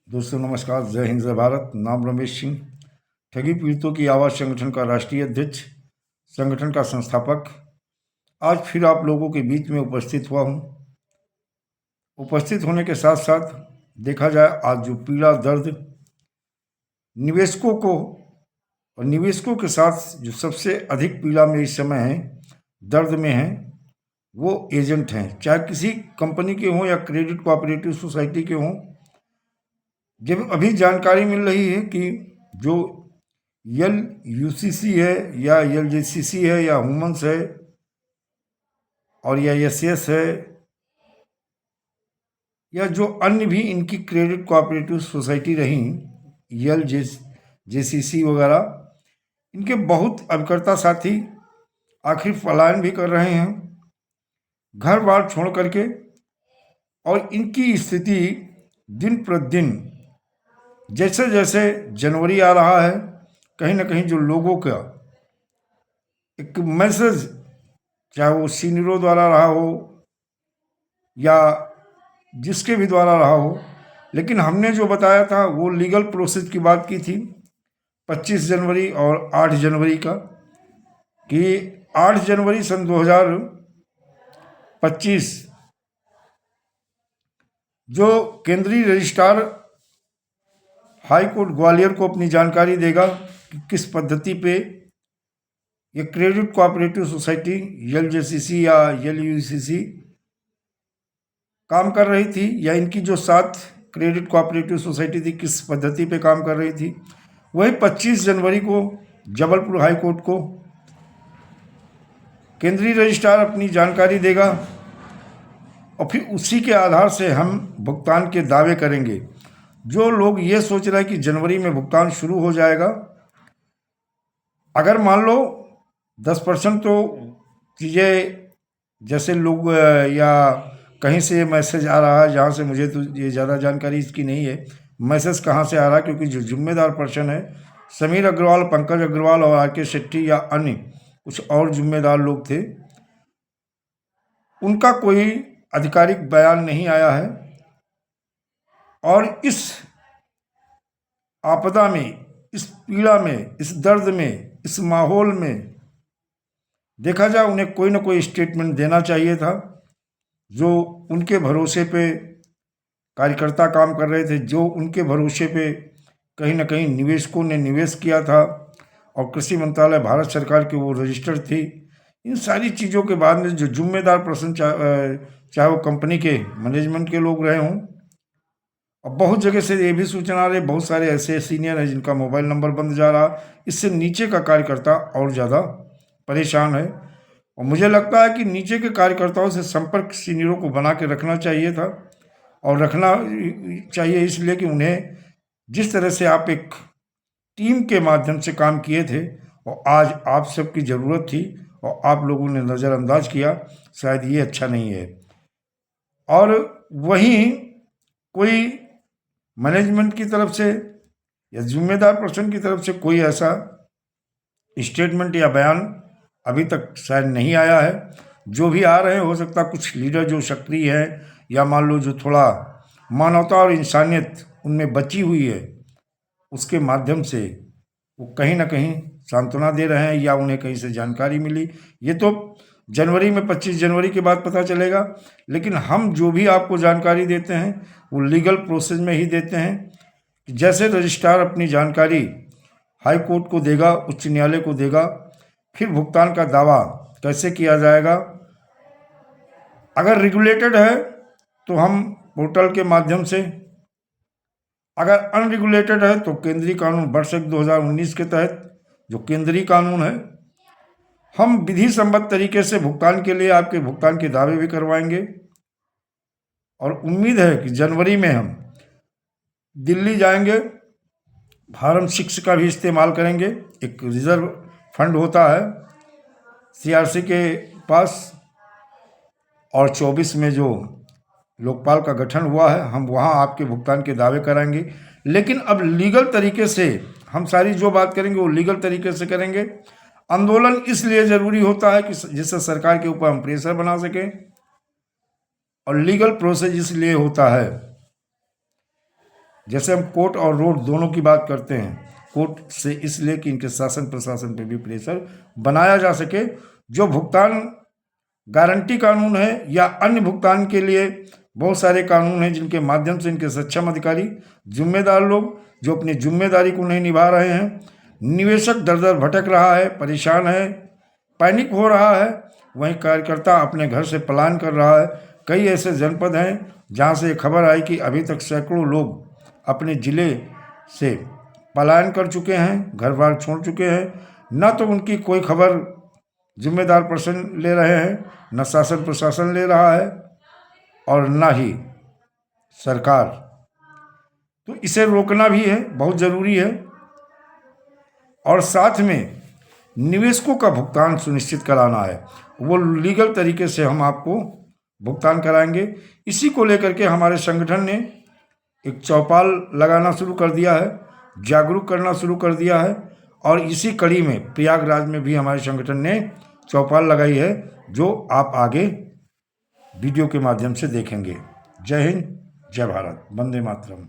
दोस्तों नमस्कार, जय हिंद जय भारत। नाम रमेश सिंह, ठगी पीड़ितों की आवाज़ संगठन का राष्ट्रीय अध्यक्ष, संगठन का संस्थापक। आज फिर आप लोगों के बीच में उपस्थित हुआ हूँ। उपस्थित होने के साथ साथ देखा जाए आज जो पीड़ा दर्द निवेशकों को और निवेशकों के साथ जो सबसे अधिक पीड़ा में इस समय है, दर्द में है, वो एजेंट हैं, चाहे किसी कंपनी के हों या क्रेडिट कोऑपरेटिव सोसाइटी के हों। जब अभी जानकारी मिल रही है कि जो यल यूसीसी है या यल जेसीसी है या हुमन्स है और या एसएस है या जो अन्य भी इनकी क्रेडिट कोऑपरेटिव सोसाइटी रही, यल जेसीसी वगैरह, इनके बहुत अभिकर्ता साथी आखिर पलायन भी कर रहे हैं घर बार छोड़ करके। और इनकी स्थिति दिन प्रतिदिन जैसे जैसे जनवरी आ रहा है, कहीं ना कहीं जो लोगों का एक मैसेज, चाहे वो सीनियरों द्वारा रहा हो या जिसके भी द्वारा रहा हो, लेकिन हमने जो बताया था वो लीगल प्रोसेस की बात की थी 25 जनवरी और 8 जनवरी का, कि 8 जनवरी सन 2025 जो केंद्रीय रजिस्ट्रार हाई कोर्ट ग्वालियर को अपनी जानकारी देगा कि किस पद्धति पे ये क्रेडिट कोऑपरेटिव सोसाइटी यल जेसीसी या यल यूसीसी काम कर रही थी, या इनकी जो 7 क्रेडिट कोऑपरेटिव सोसाइटी थी किस पद्धति पे काम कर रही थी। वही 25 जनवरी को जबलपुर हाई कोर्ट को केंद्रीय रजिस्ट्रार अपनी जानकारी देगा और फिर उसी के आधार से हम भुगतान के दावे करेंगे। जो लोग ये सोच रहे हैं कि जनवरी में भुगतान शुरू हो जाएगा, अगर मान लो 10% तो चीज़ें, जैसे लोग या कहीं से मैसेज आ रहा है, जहाँ से मुझे तो ये ज़्यादा जानकारी इसकी नहीं है मैसेज कहाँ से आ रहा है, क्योंकि जो जिम्मेदार पर्सन है समीर अग्रवाल, पंकज अग्रवाल और आर के शेट्टी या अन्य कुछ और जिम्मेदार लोग थे, उनका कोई आधिकारिक बयान नहीं आया है। और इस आपदा में, इस पीड़ा में, इस दर्द में, इस माहौल में देखा जाए उन्हें कोई ना कोई स्टेटमेंट देना चाहिए था। जो उनके भरोसे पे कार्यकर्ता काम कर रहे थे, जो उनके भरोसे पे कहीं ना कहीं निवेशकों ने निवेश किया था और कृषि मंत्रालय भारत सरकार की वो रजिस्टर्ड थी, इन सारी चीज़ों के बाद में जो जिम्मेदार पर्सन, चाहे वो कंपनी के मैनेजमेंट के लोग रहे हों, और बहुत जगह से ये भी सूचना आ रही, बहुत सारे ऐसे सीनियर हैं जिनका मोबाइल नंबर बंद जा रहा, इससे नीचे का कार्यकर्ता और ज़्यादा परेशान है। और मुझे लगता है कि नीचे के कार्यकर्ताओं से संपर्क सीनियरों को बना के रखना चाहिए था, और रखना चाहिए इसलिए कि उन्हें जिस तरह से आप एक टीम के माध्यम से काम किए थे और आज आप सबकी ज़रूरत थी और आप लोगों ने नज़रअंदाज किया, शायद ये अच्छा नहीं है। और वहीं कोई मैनेजमेंट की तरफ से या जिम्मेदार पर्सन की तरफ से कोई ऐसा स्टेटमेंट या बयान अभी तक शायद नहीं आया है। जो भी आ रहे हैं, हो सकता कुछ लीडर जो सक्रिय हैं या मान लो जो थोड़ा मानवता और इंसानियत उनमें बची हुई है, उसके माध्यम से वो कहीं ना कहीं सांत्वना दे रहे हैं या उन्हें कहीं से जानकारी मिली। ये तो जनवरी में 25 जनवरी के बाद पता चलेगा, लेकिन हम जो भी आपको जानकारी देते हैं वो लीगल प्रोसेस में ही देते हैं। जैसे रजिस्ट्रार अपनी जानकारी हाई कोर्ट को देगा, उच्च न्यायालय को देगा, फिर भुगतान का दावा कैसे किया जाएगा। अगर रेगुलेटेड है तो हम पोर्टल के माध्यम से, अगर अनरेगुलेटेड है तो केंद्रीय कानून वर्ष 2019 के तहत जो केंद्रीय कानून है, हम विधि सम्मत तरीके से भुगतान के लिए आपके भुगतान के दावे भी करवाएंगे। और उम्मीद है कि जनवरी में हम दिल्ली जाएंगे, फार्म 6 का भी इस्तेमाल करेंगे। एक रिजर्व फंड होता है सीआरसी के पास, और 24 में जो लोकपाल का गठन हुआ है, हम वहाँ आपके भुगतान के दावे कराएंगे। लेकिन अब लीगल तरीके से हम सारी जो बात करेंगे वो लीगल तरीके से करेंगे। आंदोलन इसलिए ज़रूरी होता है कि जिससे सरकार के ऊपर हम प्रेशर बना सकें, और लीगल प्रोसेस इसलिए होता है जैसे हम कोर्ट और रोड दोनों की बात करते हैं, कोर्ट से इसलिए कि इनके शासन प्रशासन पे भी प्रेशर बनाया जा सके। जो भुगतान गारंटी कानून है या अन्य भुगतान के लिए बहुत सारे कानून हैं जिनके माध्यम से इनके सक्षम अधिकारी, जिम्मेदार लोग जो अपनी जिम्मेदारी को नहीं निभा रहे हैं, निवेशक दर दर भटक रहा है, परेशान है, पैनिक हो रहा है, वहीं कार्यकर्ता अपने घर से पलायन कर रहा है। कई ऐसे जनपद हैं जहां से खबर आई कि अभी तक सैकड़ों लोग अपने ज़िले से पलायन कर चुके हैं, घर बार छोड़ चुके हैं। न तो उनकी कोई खबर जिम्मेदार पर्सन ले रहे हैं, न शासन प्रशासन ले रहा है और न ही सरकार। तो इसे रोकना भी है, बहुत ज़रूरी है। और साथ में निवेशकों का भुगतान सुनिश्चित कराना है, वो लीगल तरीके से हम आपको भुगतान कराएंगे। इसी को लेकर के हमारे संगठन ने एक चौपाल लगाना शुरू कर दिया है, जागरूक करना शुरू कर दिया है। और इसी कड़ी में प्रयागराज में भी हमारे संगठन ने चौपाल लगाई है, जो आप आगे वीडियो के माध्यम से देखेंगे। जय हिंद, जय भारत, वंदे मातरम।